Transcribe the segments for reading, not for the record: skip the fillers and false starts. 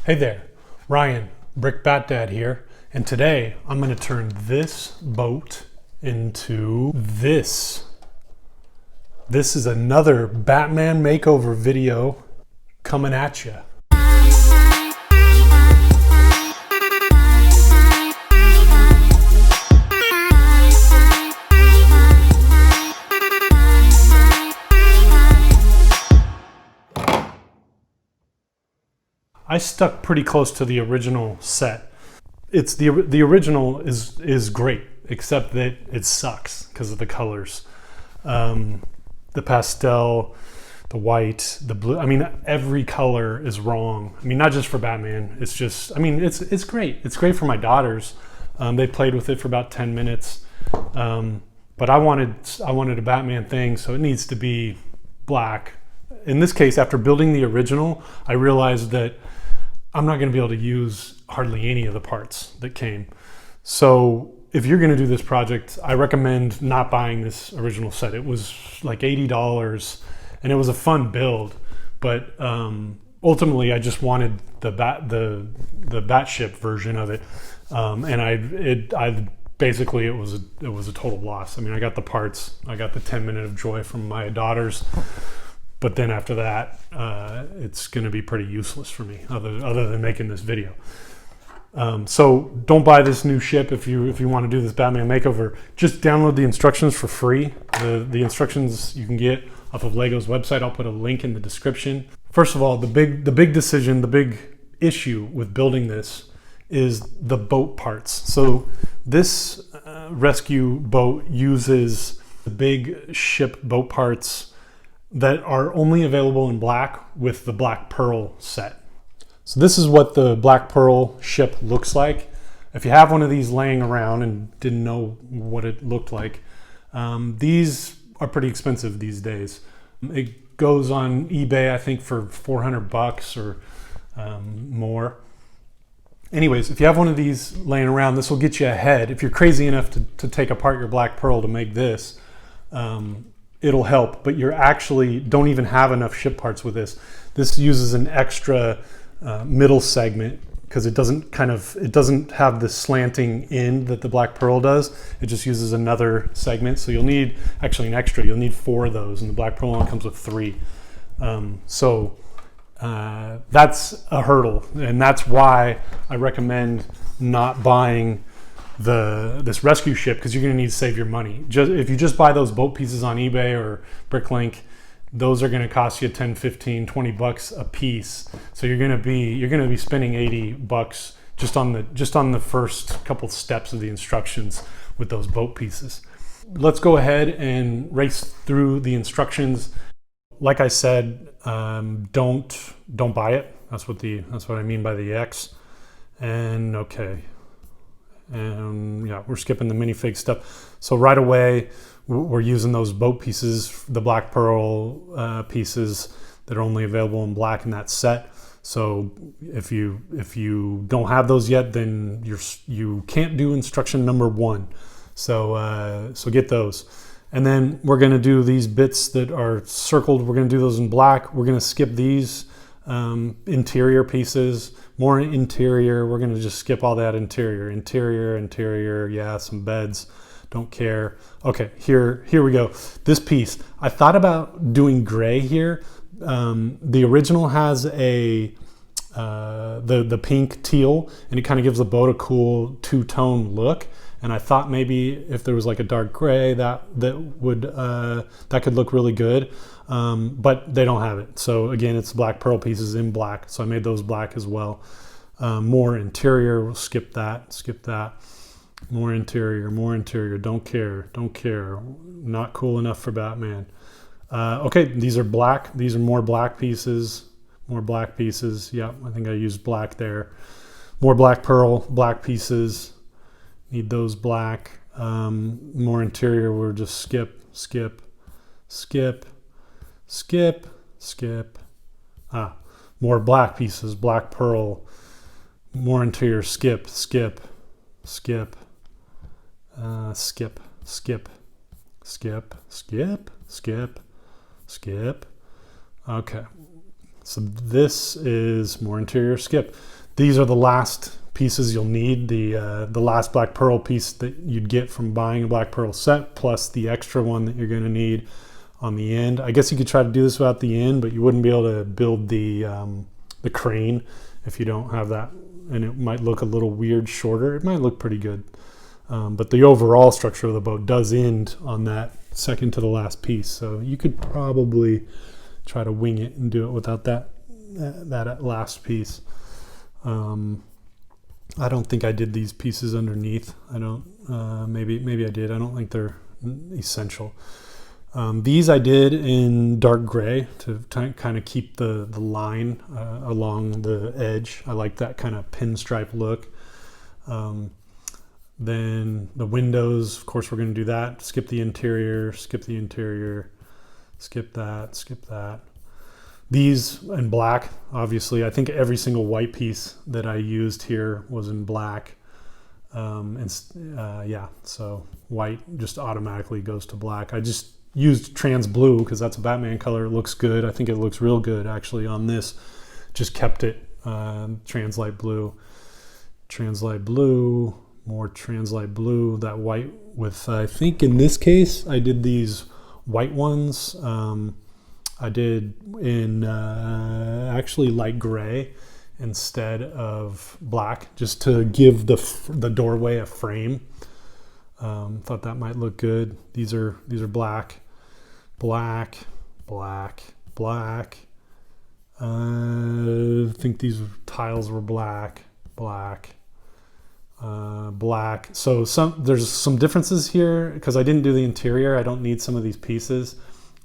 Hey there, Ryan, BrickBatDad here, and today I'm going to turn this boat into this. This is another Batman makeover video coming at you. I stuck pretty close to the original set. It's the original is great, except that it sucks because of the colors. The pastel, the white, the blue. I mean, every color is wrong. I mean, not just for Batman. It's just, I mean, it's great. It's great for my daughters. They played with it for about 10 minutes. But I wanted a Batman thing, so it needs to be black. In this case, after building the original, I realized that I'm not going to be able to use hardly any of the parts that came. So if you're going to do this project, I recommend not buying this original set. It was like $80 and it was a fun build, but ultimately I just wanted the Batship version of it. And I basically it was a total loss. I mean, I got the parts, I got the 10 minute of joy from my daughters. But then after that, it's going to be pretty useless for me, other than making this video. So don't buy this new ship if you want to do this Batman makeover. Just download the instructions for free. The instructions you can get off of Lego's website. I'll put a link in the description. First of all, the big decision, the big issue with building this is the boat parts. So this rescue boat uses the big ship boat parts that are only available in black with the Black Pearl set. So this is what the Black Pearl ship looks like. If you have one of these laying around and didn't know what it looked like, these are pretty expensive these days. It goes on eBay, I think, for 400 bucks or more. Anyways, if you have one of these laying around, this will get you ahead. If you're crazy enough to take apart your Black Pearl to make this, it'll help, but you actually don't even have enough ship parts with this. This uses an extra middle segment because it doesn't have the slanting end that the Black Pearl does. It just uses another segment. So you'll need actually an extra. You'll need 4 of those, and the Black Pearl only comes with 3. So that's a hurdle, and that's why I recommend not buying this rescue ship, because you're going to need to save your money. If you just buy those boat pieces on eBay or Bricklink, those are going to cost you 10, 15, 20 bucks a piece. So you're going to be spending 80 bucks just on the first couple steps of the instructions with those boat pieces. Let's go ahead and race through the instructions. Like I said, don't buy it. That's what I mean by the X. And okay. And yeah, we're skipping the minifig stuff. So right away, we're using those boat pieces, the Black Pearl pieces that are only available in black in that set. So if you don't have those yet, then you can't do instruction number 1. So get those. And then we're going to do these bits that are circled. We're going to do those in black. We're going to skip these interior pieces. More interior, we're going to just skip all that interior, yeah, some beds, don't care. Okay, here we go. This piece, I thought about doing gray here. The original has the pink teal, and it kind of gives the boat a cool 2-tone look. And I thought maybe if there was like a dark gray, that could look really good. But they don't have it. So again, it's Black Pearl pieces in black. So I made those black as well. More interior, we'll skip that. More interior, don't care. Not cool enough for Batman. Okay, these are black. These are more black pieces. Yep, I think I used black there. More Black Pearl, black pieces. Need those black. More interior, we'll just skip. More black pieces, Black Pearl. More interior, skip. Okay, So this is more interior skip. These are the last pieces you'll need. The last black pearl piece that you'd get from buying a black pearl set, plus the extra one that you're going to need on the end. I guess you could try to do this without the end, but you wouldn't be able to build the crane if you don't have that, and it might look a little weird shorter. It might look pretty good, but the overall structure of the boat does end on that second to the last piece. So you could probably try to wing it and do it without that last piece. I don't think I did these pieces underneath. I don't. Maybe I did. I don't think they're essential. These I did in dark gray to kind of keep the line along the edge. I like that kind of pinstripe look. Then the windows, of course, we're going to do that. Skip the interior, skip the interior, skip that, skip that. These in black, obviously. I think every single white piece that I used here was in black. Yeah, so white just automatically goes to black. I just used trans blue because that's a Batman color. It looks good. I think it looks real good actually on this. Just kept it trans light blue, more trans light blue, that white with, I think in this case, I did these white ones. I did in actually light gray instead of black, just to give the doorway a frame. Thought that might look good. These are black, black, black, black. I think these tiles were black, black, black. So there's some differences here because I didn't do the interior. I don't need some of these pieces.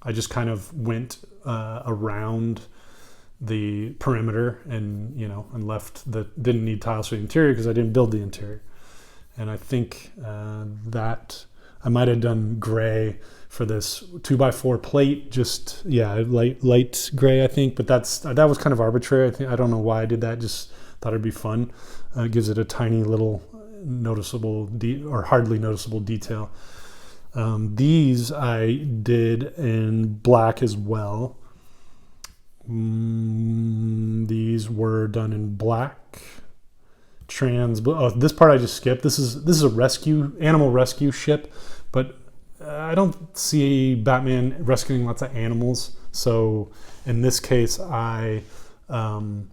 I just kind of went around the perimeter and left didn't need tiles for the interior because I didn't build the interior. And I think that I might have done gray for this 2x4 plate, just light gray, I think. But that was kind of arbitrary. I don't know why I did that. Just thought it'd be fun. It gives it a tiny little noticeable or hardly noticeable detail. These I did in black as well. These were done in black. This part I just skipped. This is a animal rescue ship, but I don't see Batman rescuing lots of animals. So in this case, I didn't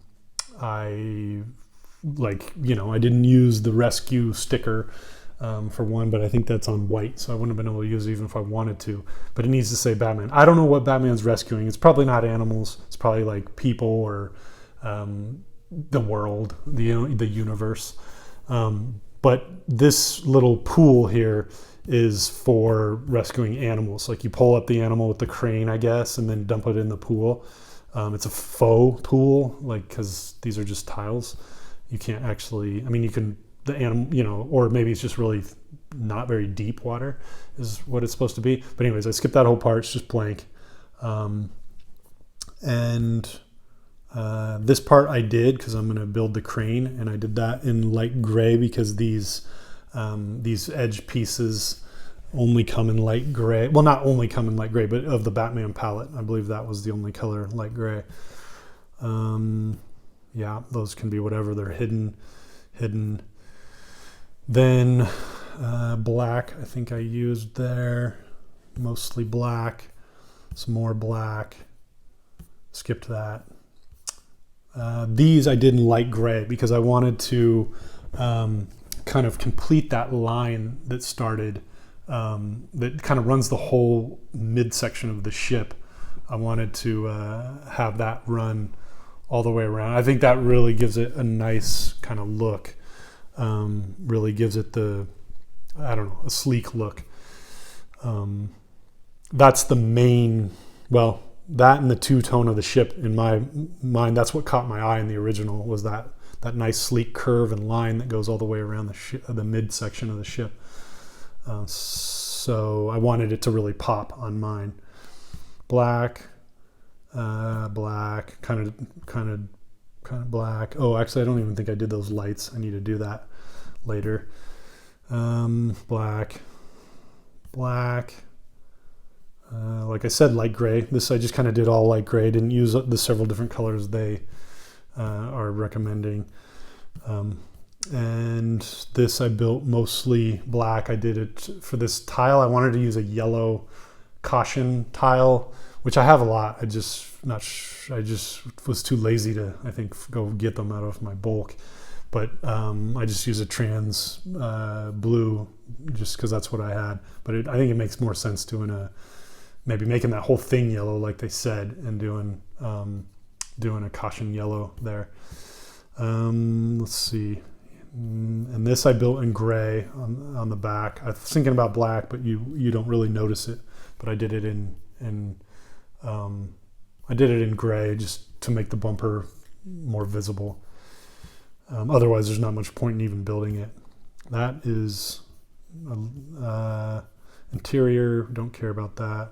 use the rescue sticker for one, but I think that's on white, so I wouldn't have been able to use it even if I wanted to. But it needs to say Batman. I don't know what Batman's rescuing. It's probably not animals. It's probably like people or the world, the universe. But this little pool here is for rescuing animals. Like you pull up the animal with the crane, I guess, and then dump it in the pool. It's a faux pool, because these are just tiles. You can't actually, you can, the animal, or maybe it's just really not very deep water is what it's supposed to be. But anyways, I skipped that whole part. It's just blank. This part I did because I'm going to build the crane, and I did that in light gray because these edge pieces only come in light gray. Well, not only come in light gray, but of the Batman palette, I believe that was the only color, light gray. Yeah, those can be whatever. They're hidden. Then black, I think I used there, mostly black, some more black, skipped that. These I did in light gray because I wanted to kind of complete that line that started, that kind of runs the whole midsection of the ship. I wanted to have that run all the way around. I think that really gives it a nice kind of look. Really gives it a sleek look. That's the main, that and the two-tone of the ship in my mind, that's what caught my eye in the original, was that nice sleek curve and line that goes all the way around the midsection of the ship. So I wanted it to really pop on mine. Black, black, kind of black. Oh, actually, I don't even think I did those lights. I need to do that later. Black, black, Like I said, light gray. This I just kind of did all light gray. Didn't use the several different colors they are recommending. And this I built mostly black. I did it for this tile. I wanted to use a yellow caution tile, which I have a lot. I just was too lazy to, I think, go get them out of my bulk. But I just use a trans blue just because that's what I had. But I think it makes more sense doing maybe making that whole thing yellow like they said, and doing a caution yellow there. Let's see. And this I built in gray on the back. I was thinking about black, but you don't really notice it. But I did it in gray just to make the bumper more visible. Otherwise, there's not much point in even building it. That is interior. Don't care about that.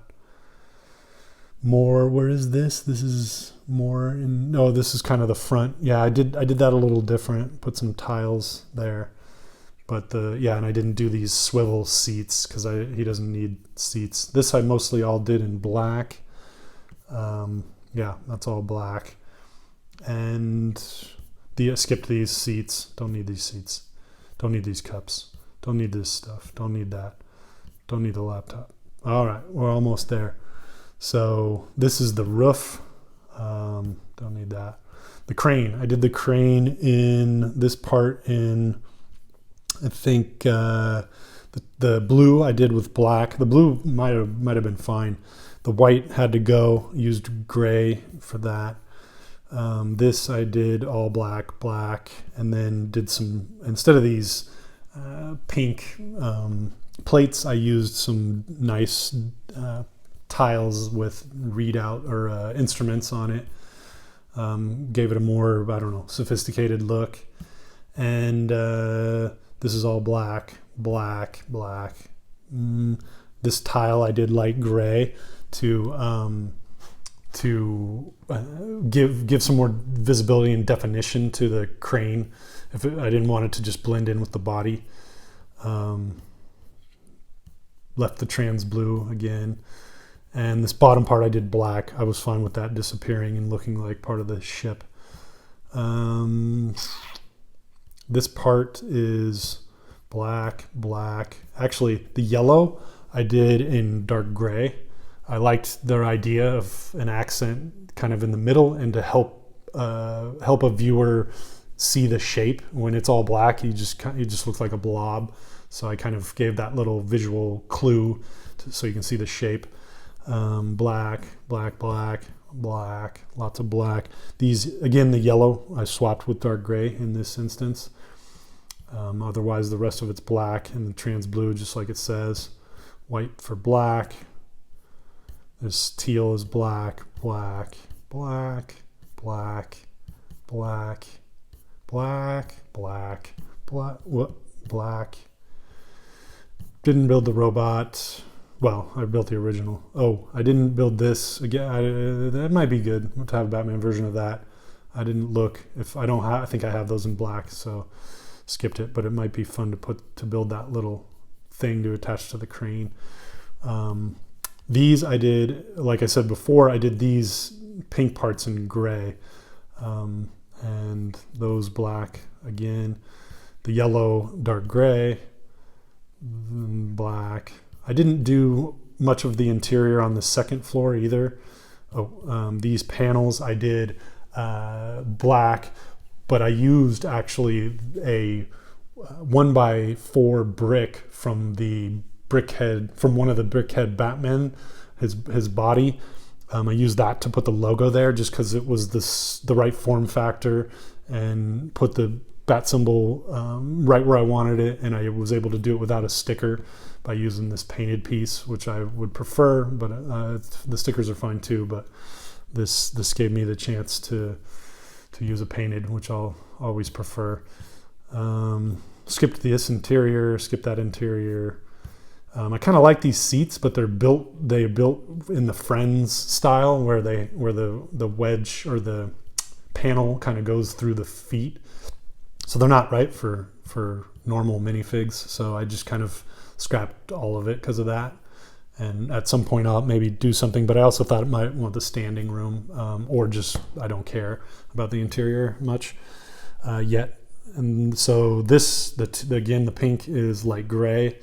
More. Where is this? This is more in. No, this is kind of the front. Yeah, I did that a little different. Put some tiles there, but and I didn't do these swivel seats because he doesn't need seats. This I mostly all did in black. Yeah, that's all black, and skipped these seats. Don't need these seats. Don't need these cups. Don't need this stuff. Don't need that. Don't need the laptop. All right, we're almost there. So this is the roof. Don't need that. The crane. I did the crane in this part in, I think, the blue I did with black. The blue might have been fine. The white had to go. Used gray for that. This I did all black, and then did some, instead of these pink plates, I used some nice tiles with readout or instruments on it. Gave it a more, I don't know, sophisticated look. And this is all black. This tile I did light gray to give some more visibility and definition to the crane. I didn't want it to just blend in with the body. Left the trans blue again. And this bottom part I did black. I was fine with that disappearing and looking like part of the ship. This part is black. Actually, the yellow I did in dark gray. I liked their idea of an accent kind of in the middle, and to help a viewer see the shape. When it's all black, he just looks like a blob. So I kind of gave that little visual clue so you can see the shape. Black, lots of black. These, again, the yellow I swapped with dark gray in this instance. Otherwise, the rest of it's black, and the trans blue, just like it says. White for black. This teal is black. Didn't build the robot. Well, I built the original. Oh, I didn't build this again. That might be good to have a Batman version of that. I didn't look. I think I have those in black, so skipped it. But it might be fun to build that little thing to attach to the crane. These I did, like I said before, I did these pink parts in gray, and those black again. The yellow, dark gray, black. I didn't do much of the interior on the second floor either. These panels I did black, but I used actually a 1x4 brick from one of the BrickBatDad Batman, his body. I used that to put the logo there just because it was the right form factor, and put the bat symbol right where I wanted it, and I was able to do it without a sticker by using this painted piece, which I would prefer, but the stickers are fine too. But this gave me the chance to use a painted, which I'll always prefer. Skipped this interior, skipped that interior. I kind of like these seats, but they're built in the Friends style, where the wedge or the panel kind of goes through the feet. So they're not right for normal minifigs. So I just kind of scrapped all of it because of that. And at some point I'll maybe do something, but I also thought it might want the standing room, or just I don't care about the interior much yet. And so this, again, the pink is light gray.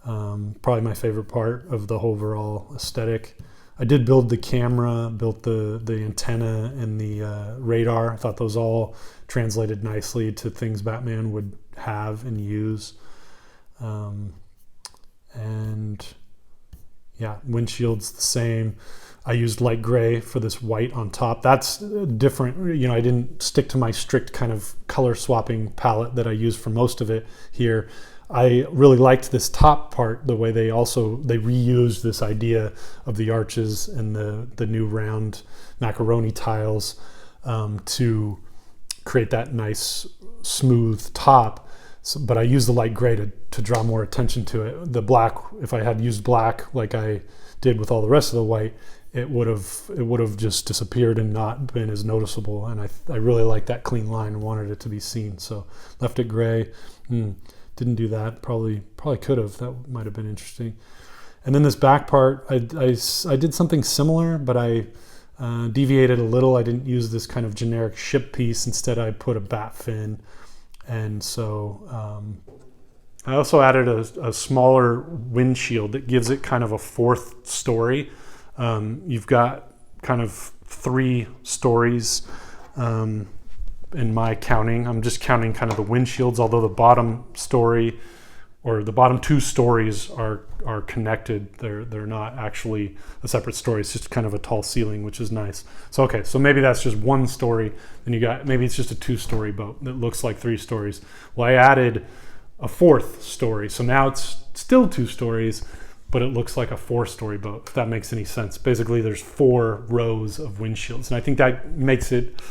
Probably my favorite part of the whole overall aesthetic. I did build the camera, built the antenna and the radar. I thought those all translated nicely to things Batman would have and use. And yeah, windshield's the same. I used light gray for this white on top. That's different. You know, I didn't stick to my strict kind of color swapping palette that I used for most of it here. I really liked this top part, the way they reused this idea of the arches and the new round macaroni tiles to create that nice smooth top. So, but I used the light gray to draw more attention to it. The black, if I had used black like I did with all the rest of the white, it would have just disappeared and not been as noticeable. And I really like that clean line and wanted it to be seen. So left it gray. Didn't do that. Probably could have. That might have been interesting. And then this back part, I did something similar, but I deviated a little. I didn't use this kind of generic ship piece. Instead, I put a bat fin. And so I also added a smaller windshield that gives it kind of a fourth story. You've got kind of 3 stories. In my counting, I'm just counting kind of the windshields, although the bottom story or the bottom 2 stories are connected. They're not actually a separate story. It's just kind of a tall ceiling, which is nice. So okay, so maybe that's just 1 story. Then maybe it's just a 2-story boat that looks like 3 stories. Well, I added a 4th story, so now it's still 2 stories, but it looks like a 4-story boat, if that makes any sense. Basically, there's 4 rows of windshields, and I think that makes it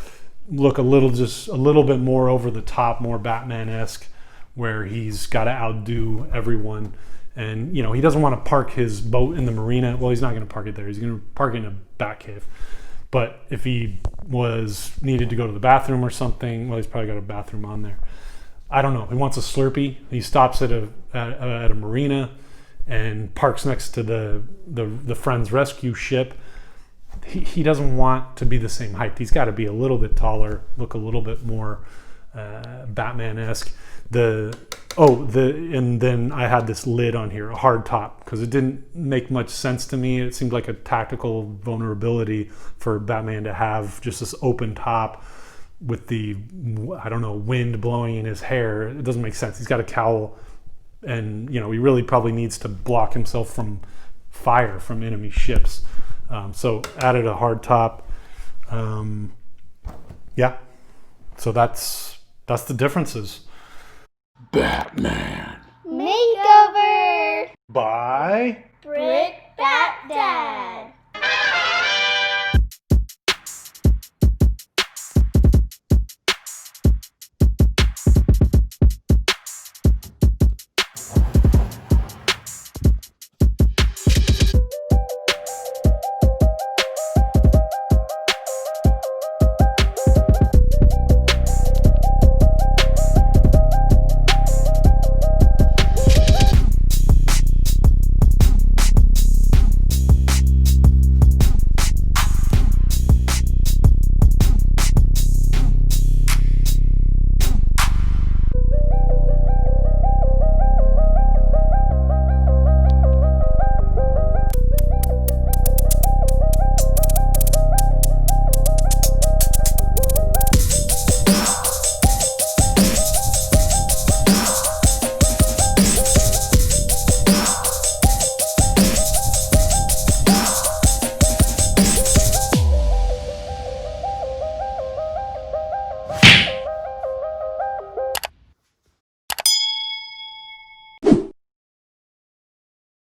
look just a little bit more over the top, more Batman-esque, where he's got to outdo everyone. And, you know, he doesn't want to park his boat in the marina. Well, he's not going to park it there. He's going to park it in a Batcave. But if he needed to go to the bathroom or something, well, he's probably got a bathroom on there. I don't know. He wants a Slurpee. He stops at a marina and parks next to the Friends rescue ship. He doesn't want to be the same height. He's got to be a little bit taller, look a little bit more Batman-esque. And then I had this lid on here, a hard top, because it didn't make much sense to me. It seemed like a tactical vulnerability for Batman to have just this open top with the, I don't know, wind blowing in his hair. It doesn't make sense. He's got a cowl, and, you know, he really probably needs to block himself from fire from enemy ships. So added a hard top. Yeah. So that's the differences. Batman Makeover by BrickBatDad.